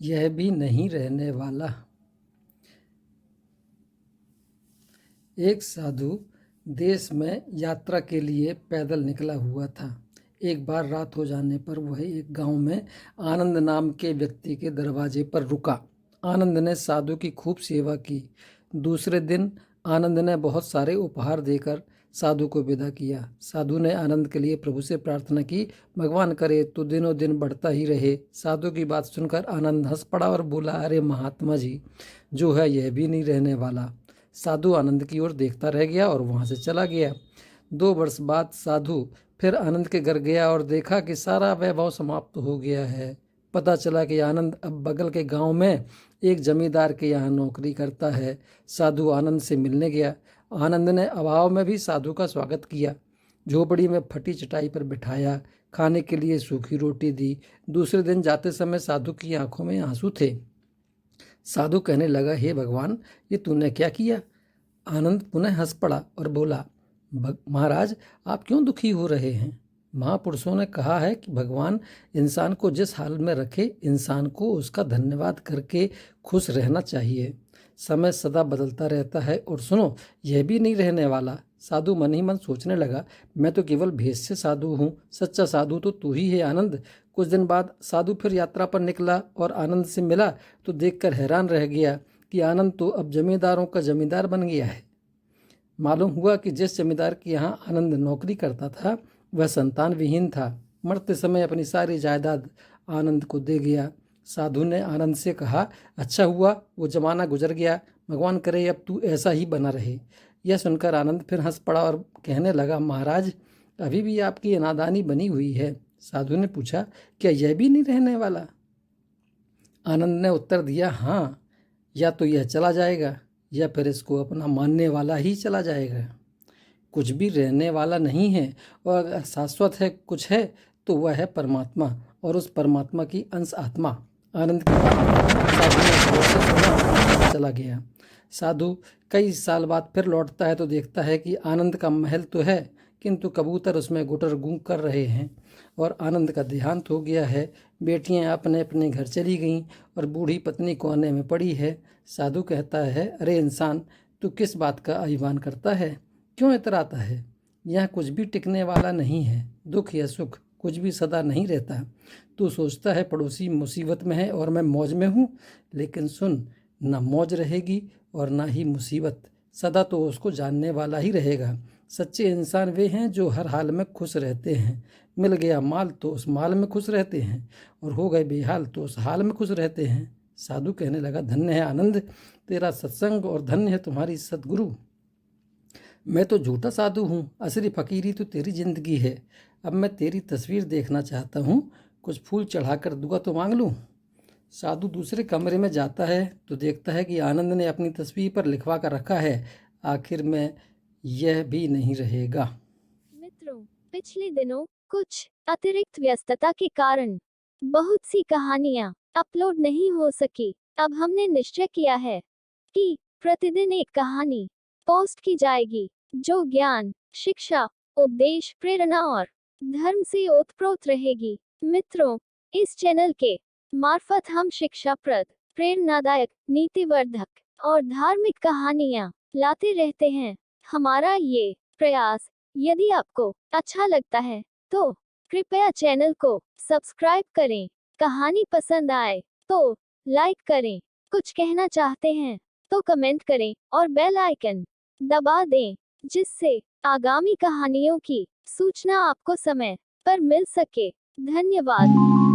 यह भी नहीं रहने वाला। एक साधु देश में यात्रा के लिए पैदल निकला हुआ था। एक बार रात हो जाने पर वह एक गांव में आनंद नाम के व्यक्ति के दरवाजे पर रुका। आनंद ने साधु की खूब सेवा की। दूसरे दिन आनंद ने बहुत सारे उपहार देकर साधु को विदा किया। साधु ने आनंद के लिए प्रभु से प्रार्थना की, भगवान करे तो दिनों दिन बढ़ता ही रहे। साधु की बात सुनकर आनंद हंस पड़ा और बोला, अरे महात्मा जी, जो है यह भी नहीं रहने वाला। साधु आनंद की ओर देखता रह गया और वहां से चला गया। 2 वर्ष बाद साधु फिर आनंद के घर गया और देखा कि सारा वैभव समाप्त हो गया है। पता चला कि आनंद अब बगल के गांव में एक जमींदार के यहाँ नौकरी करता है। साधु आनंद से मिलने गया। आनंद ने अभाव में भी साधु का स्वागत किया। झोपड़ी में फटी चटाई पर बिठाया, खाने के लिए सूखी रोटी दी। दूसरे दिन जाते समय साधु की आंखों में आंसू थे। साधु कहने लगा, हे भगवान, ये तूने क्या किया? आनंद पुनः हंस पड़ा और बोला, महाराज, आप क्यों दुखी हो रहे हैं? महापुरुषों ने कहा है कि भगवान इंसान को जिस हाल में रखे, इंसान को उसका धन्यवाद करके खुश रहना चाहिए। समय सदा बदलता रहता है और सुनो, यह भी नहीं रहने वाला। साधु मन ही मन सोचने लगा, मैं तो केवल भेष से साधु हूँ, सच्चा साधु तो तू ही है आनंद। कुछ दिन बाद साधु फिर यात्रा पर निकला और आनंद से मिला तो देखकर हैरान रह गया कि आनंद तो अब जमींदारों का जमींदार बन गया है। मालूम हुआ कि जिस जमींदार के यहाँ आनंद नौकरी करता था वह संतान विहीन था। मरते समय अपनी सारी जायदाद आनंद को दे गया। साधु ने आनंद से कहा, अच्छा हुआ वो जमाना गुजर गया, भगवान करे अब तू ऐसा ही बना रहे। यह सुनकर आनंद फिर हंस पड़ा और कहने लगा, महाराज, अभी भी आपकी नादानी बनी हुई है। साधु ने पूछा, क्या यह भी नहीं रहने वाला? आनंद ने उत्तर दिया, हाँ, या तो यह चला जाएगा या फिर इसको अपना मानने वाला ही चला जाएगा। कुछ भी रहने वाला नहीं है और अगर शाश्वत है कुछ है तो वह है परमात्मा और उस परमात्मा की अंश आत्मा। आनंद की बात साधु ने गौर से सुना, चला गया। साधु कई साल बाद फिर लौटता है तो देखता है कि आनंद का महल तो है किंतु कबूतर उसमें गुटर गूं कर रहे हैं और आनंद का देहांत हो गया है। बेटियां अपने अपने घर चली गईं और बूढ़ी पत्नी कोने में पड़ी है। साधु कहता है, अरे इंसान, तू किस बात का अभिमान करता है? क्यों इतराता है? यहाँ कुछ भी टिकने वाला नहीं है। दुख या सुख कुछ भी सदा नहीं रहता। तू सोचता है पड़ोसी मुसीबत में है और मैं मौज में हूँ, लेकिन सुन, ना मौज रहेगी और ना ही मुसीबत। सदा तो उसको जानने वाला ही रहेगा। सच्चे इंसान वे हैं जो हर हाल में खुश रहते हैं। मिल गया माल तो उस माल में खुश रहते हैं और हो गए बेहाल तो उस हाल में खुश रहते हैं। साधु कहने लगा, धन्य है आनंद तेरा सत्संग और धन्य है तुम्हारी सद्गुरु। मैं तो झूठा साधु हूँ, असली फकीरी तो तेरी जिंदगी है। अब मैं तेरी तस्वीर देखना चाहता हूँ, कुछ फूल चढ़ाकर दुआ तो मांग लूँ। साधु दूसरे कमरे में जाता है तो देखता है कि आनंद ने अपनी तस्वीर पर लिखवा कर रखा है, आखिर में यह भी नहीं रहेगा। मित्रों, पिछले दिनों कुछ अतिरिक्त व्यस्तता के कारण बहुत सी कहानियां अपलोड नहीं हो सकी। अब हमने निश्चय किया है कि प्रतिदिन एक कहानी पोस्ट की जाएगी जो ज्ञान, शिक्षा, उपदेश, प्रेरणा और धर्म से ओतप्रोत रहेगी। मित्रों, इस चैनल के मार्फत हम शिक्षाप्रद, प्रेरणादायक, नीतिवर्धक और धार्मिक कहानियां लाते रहते हैं। हमारा ये प्रयास यदि आपको अच्छा लगता है तो कृपया चैनल को सब्सक्राइब करें। कहानी पसंद आए तो लाइक करें। कुछ कहना चाहते हैं तो कमेंट करें और बेल आइकन दबा दें, जिससे आगामी कहानियों की सूचना आपको समय पर मिल सके। धन्यवाद।